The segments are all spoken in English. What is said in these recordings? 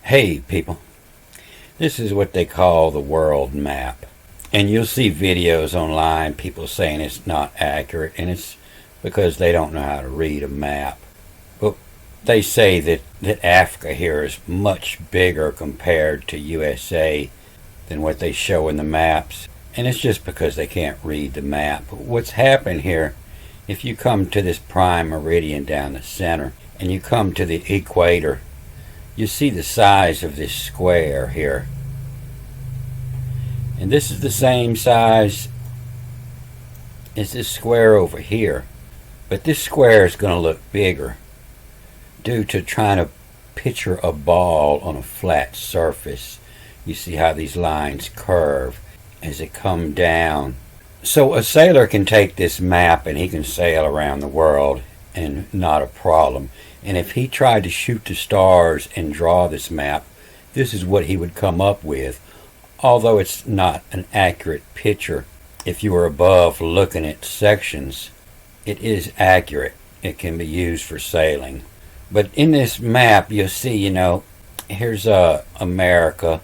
Hey people, this is what they call the world map. And you'll see videos online, people saying it's not accurate, and it's because they don't know how to read a map. But they say that Africa here is much bigger compared to USA than what they show in the maps. And it's just because they can't read the map. What's happened here, if you come to this prime meridian down the center, and you come to the equator, you see the size of this square here. And this is the same size as this square over here. But this square is going to look bigger due to trying to picture a ball on a flat surface. You see how these lines curve as they come down. So a sailor can take this map and he can sail around the world and not a problem. And if he tried to shoot the stars and draw this map, this is what he would come up with. Although it's not an accurate picture, if you were above looking at sections, it is accurate. It can be used for sailing. But in this map, you'll see, here's America,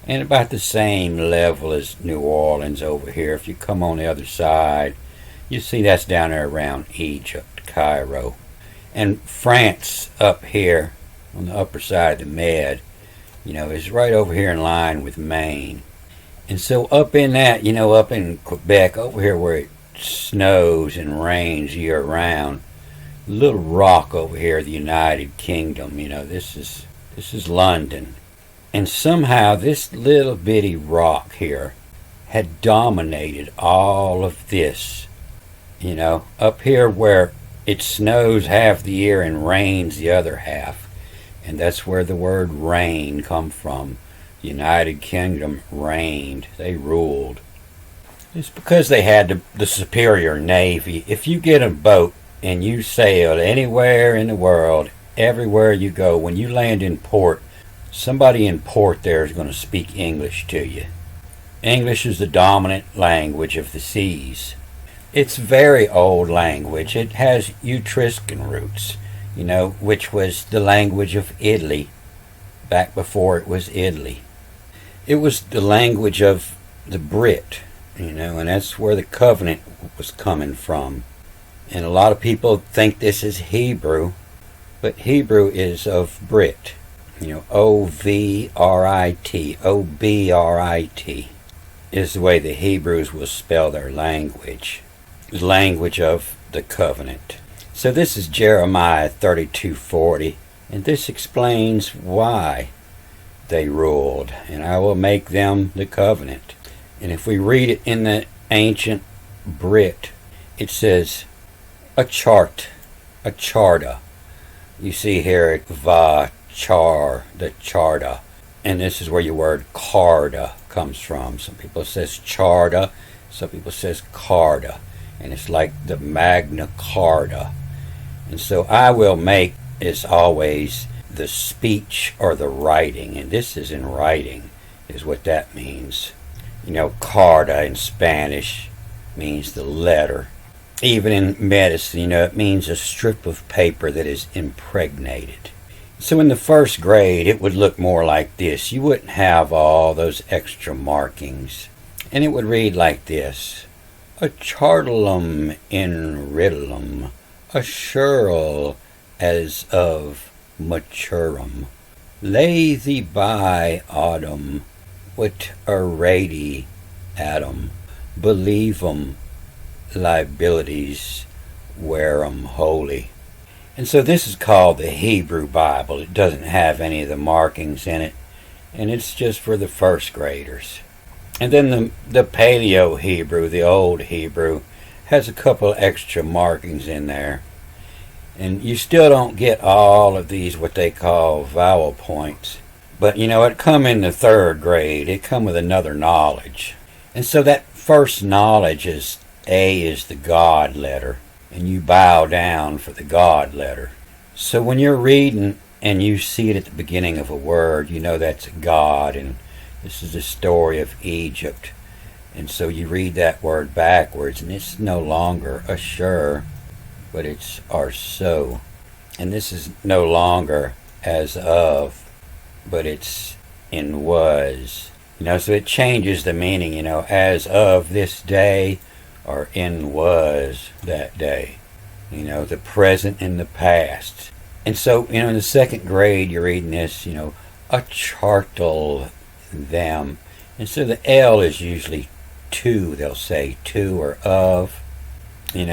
and about the same level as New Orleans over here. If you come on the other side, you see that's down there around Egypt, Cairo. And France up here on the upper side of the Med, is right over here in line with Maine. And so up in that, up in Quebec, over here where it snows and rains year round, little rock over here, the United Kingdom, this is London. And somehow this little bitty rock here had dominated all of this, up here where it snows half the year and rains the other half. And that's where the word reign come from. The United Kingdom reigned. They ruled. It's because they had the superior navy. If you get a boat and you sail anywhere in the world, everywhere you go, when you land in port, somebody in port there is going to speak English to you. English is the dominant language of the seas. It's very old language. It has Etruscan roots, which was the language of Italy back before it was Italy. It was the language of the Brit, and that's where the covenant was coming from. And a lot of people think this is Hebrew, but Hebrew is of Brit, O-V-R-I-T, O-B-R-I-T is the way the Hebrews will spell their language. The language of the covenant. So this is Jeremiah 32:40, and this explains why they ruled. And I will make them the covenant. And if we read it in the ancient Brit, it says a chart, a charta. You see here va char, the charta, and this is where your word carta comes from. Some people says charta, some people says carta. And it's like the Magna Carta. And so I will make is always the speech or the writing. And this is in writing, is what that means. Carta in Spanish means the letter. Even in medicine, it means a strip of paper that is impregnated. So in the first grade, it would look more like this. You wouldn't have all those extra markings. And it would read like this. A chartalum in riddlum, a shirl as of maturum. Lay thee by autumn, wit arady Adam, believem liabilities wearum holy. And so this is called the Hebrew Bible. It doesn't have any of the markings in it, and it's just for the first graders. And then the Paleo Hebrew, the old Hebrew, has a couple extra markings in there. And you still don't get all of these, what they call vowel points. But it come in the third grade. It come with another knowledge. And so that first knowledge is A is the God letter. And you bow down for the God letter. So when you're reading and you see it at the beginning of a word, that's God, and this is the story of Egypt. And so you read that word backwards, and it's no longer assure, but it's are so. And this is no longer as of, but it's in was. So it changes the meaning, as of this day or in was that day. The present and the past. And so, in the second grade, you're reading this, a chartle them. And so the L is usually to, they'll say to or of, and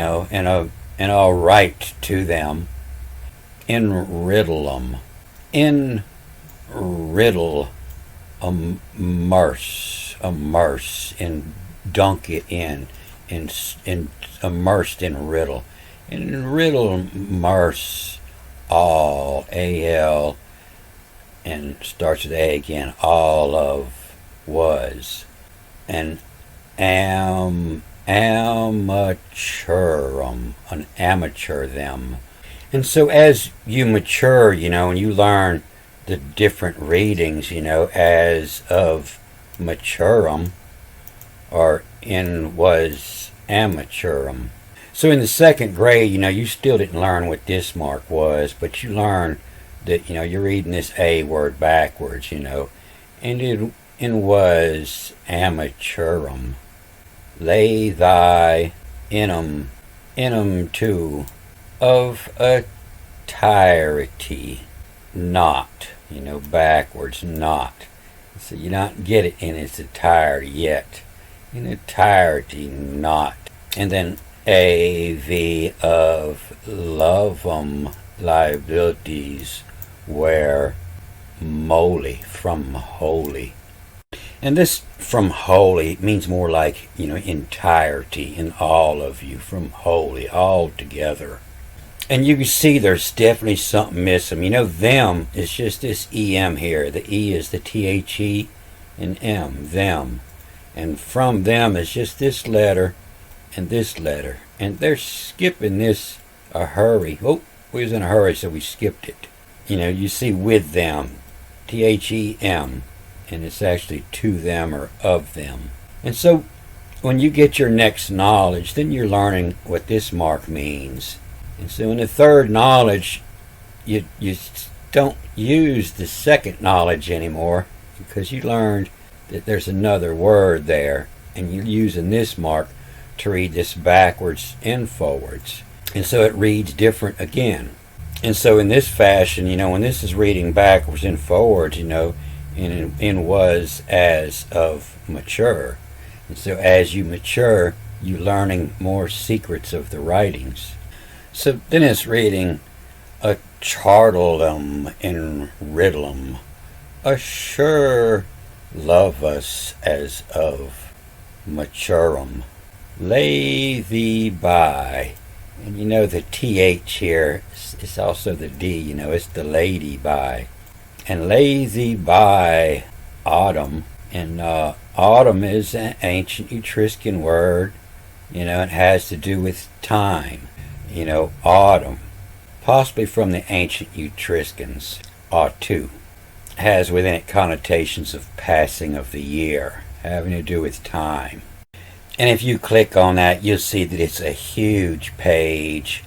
I'll write to them. In riddle 'em. In riddle immerse, in dunk it in immersed in riddle. In riddle immerse all, A-L, and starts with A again, all of was. And amaturum, an amateur them. And so as you mature, and you learn the different readings, as of maturum or in was amaturum. So in the second grade, you still didn't learn what this mark was, but you learned that, you're reading this A word backwards, and it was amaturum. Lay thy inum too of a entirety, not, backwards, not. So you don't get it in its entirety yet. In entirety, not. And then AV of lovum liabilities where moly, from holy. And this from holy means more like, entirety, in all of you, from holy, all together. And you can see there's definitely something missing. Them is just this EM here. The E is the THE and M, them. And from them is just this letter and this letter. And they're skipping this a hurry. Oh, we was in a hurry, so we skipped it. You see with them, THEM, and it's actually to them or of them. And so when you get your next knowledge, then you're learning what this mark means. And so in the third knowledge, you don't use the second knowledge anymore because you learned that there's another word there, and you're using this mark to read this backwards and forwards. And so it reads different again. And so in this fashion, when this is reading backwards and forwards, in was as of mature. And so as you mature, you're learning more secrets of the writings. So then it's reading a chartlum in riddlem, assure love us as of maturum, lay thee by. And the TH here is also the D, it's the lady by. And lay thee by autumn. And autumn is an ancient Etruscan word, it has to do with time. Autumn, possibly from the ancient Etruscans, autu, has within it connotations of passing of the year, having to do with time. And if you click on that, you'll see that it's a huge page.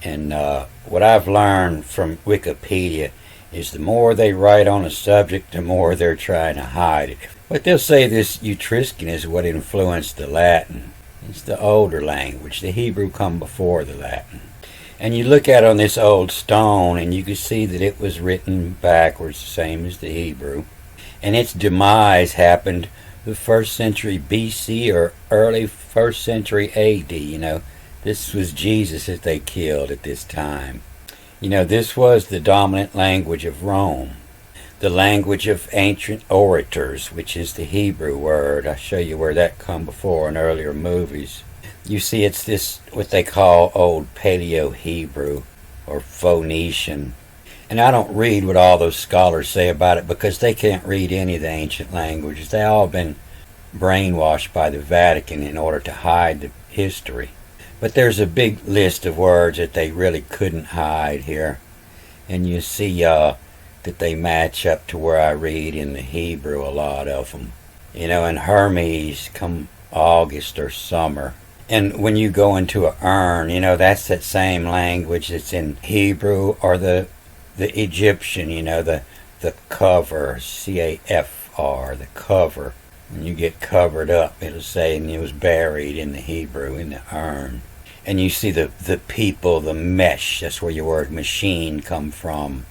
And what I've learned from Wikipedia is the more they write on a subject, the more they're trying to hide it. But they'll say this Etruscan is what influenced the Latin. It's the older language. The Hebrew come before the Latin. And you look at it on this old stone, and you can see that it was written backwards, the same as the Hebrew. And its demise happened the 1st century BC or early 1st century AD. This was Jesus that they killed at this time. This was the dominant language of Rome. The language of ancient orators, which is the Hebrew word. I'll show you where that come before in earlier movies. You see it's this, what they call Old Paleo-Hebrew or Phoenician. And I don't read what all those scholars say about it because they can't read any of the ancient languages. They all been brainwashed by the Vatican in order to hide the history. But there's a big list of words that they really couldn't hide here. And you see that they match up to where I read in the Hebrew, a lot of them. And Hermes come August or summer. And when you go into a urn, that's that same language that's in Hebrew or the Egyptian, the the cover, C-A-F-R, the cover. When you get covered up, it'll say, and it was buried in the Hebrew, in the urn. And you see the people, the mesh, that's where your word machine come from.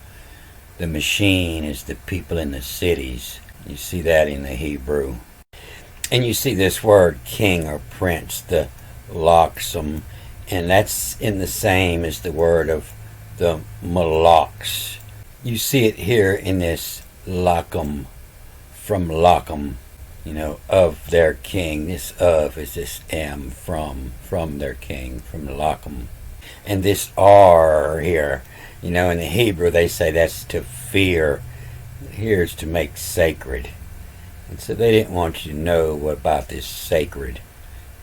The machine is the people in the cities. You see that in the Hebrew. And you see this word king or prince, the loxum, and that's in the same as the word of the molochs. You see it here in this locum, from locum, of their king. This of is this M, from their king, from the locum. And this R here, in the Hebrew they say that's to fear. Here is to make sacred. And so they didn't want you to know about this sacred.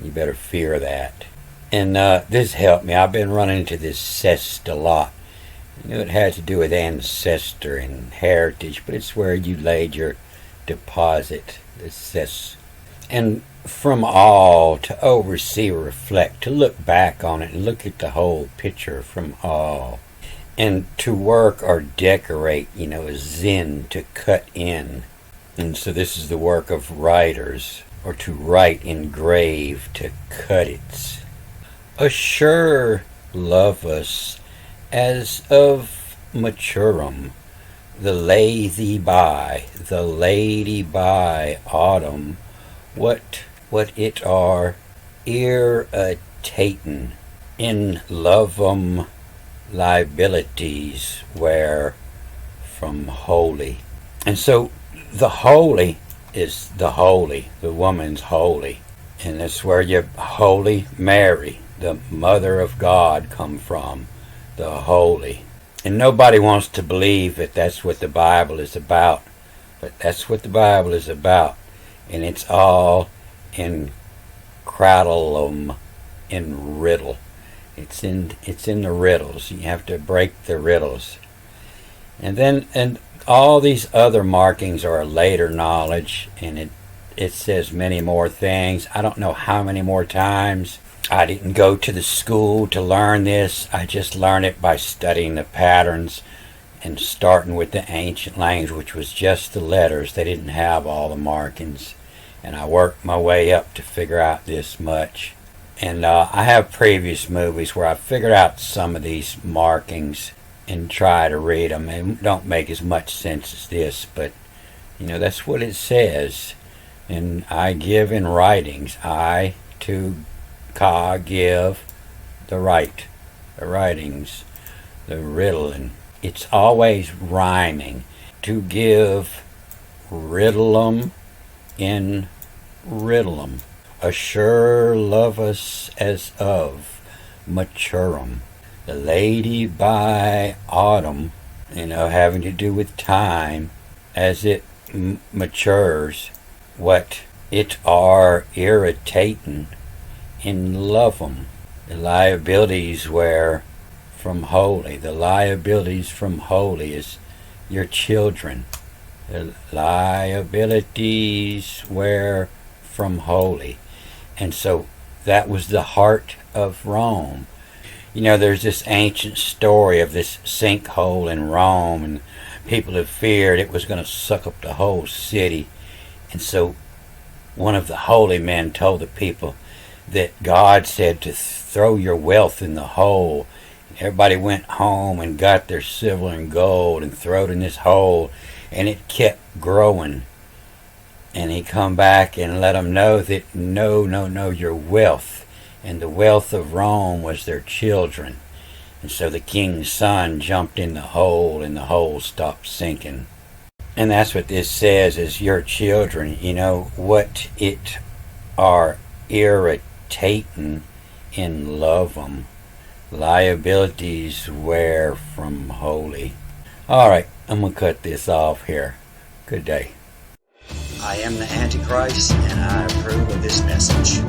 You better fear that. And this helped me. I've been running into this cest a lot. I knew it had to do with ancestor and heritage, but it's where you laid your deposit, the cest. And from all, to oversee or reflect, to look back on it and look at the whole picture from all. And to work or decorate, a zin, to cut in. And so this is the work of writers, or to write, engrave, to cut it. Assure love us as of maturum, the lady by autumn, what it are irritatin in lovum liabilities where from holy. And so the holy is the holy, the woman's holy. And that's where your Holy Mary, the Mother of God, come from, the holy. And nobody wants to believe that that's what the Bible is about. But that's what the Bible is about. And it's all in cradleum, in riddle. It's in the riddles. You have to break the riddles. And all these other markings are a later knowledge, and it says many more things. I don't know how many more times. I didn't go to the school to learn this. I just learned it by studying the patterns and starting with the ancient language, which was just the letters. They didn't have all the markings. And I worked my way up to figure out this much. And I have previous movies where I figured out some of these markings and try to read them. They don't make as much sense as this, but that's what it says. And I give in writings. I to Ka give the writings, the riddle, and it's always rhyming. To give riddleum in riddleum. Assure love us as of maturum. The lady by autumn, having to do with time as it matures, what it are irritating in lovem. The liabilities where from holy. The liabilities from holy is your children. The liabilities where from holy. And so that was the heart of Rome. There's this ancient story of this sinkhole in Rome, and people have feared it was going to suck up the whole city. And so one of the holy men told the people that God said to throw your wealth in the hole. Everybody went home and got their silver and gold and threw it in this hole, and it kept growing. And he come back and let them know that no, your wealth. And the wealth of Rome was their children. And so the king's son jumped in the hole, and the hole stopped sinking. And that's what this says, is your children. What it are irritating in lovem. Liabilities where from holy. Alright, I'm going to cut this off here. Good day. I am the Antichrist, and I approve of this message.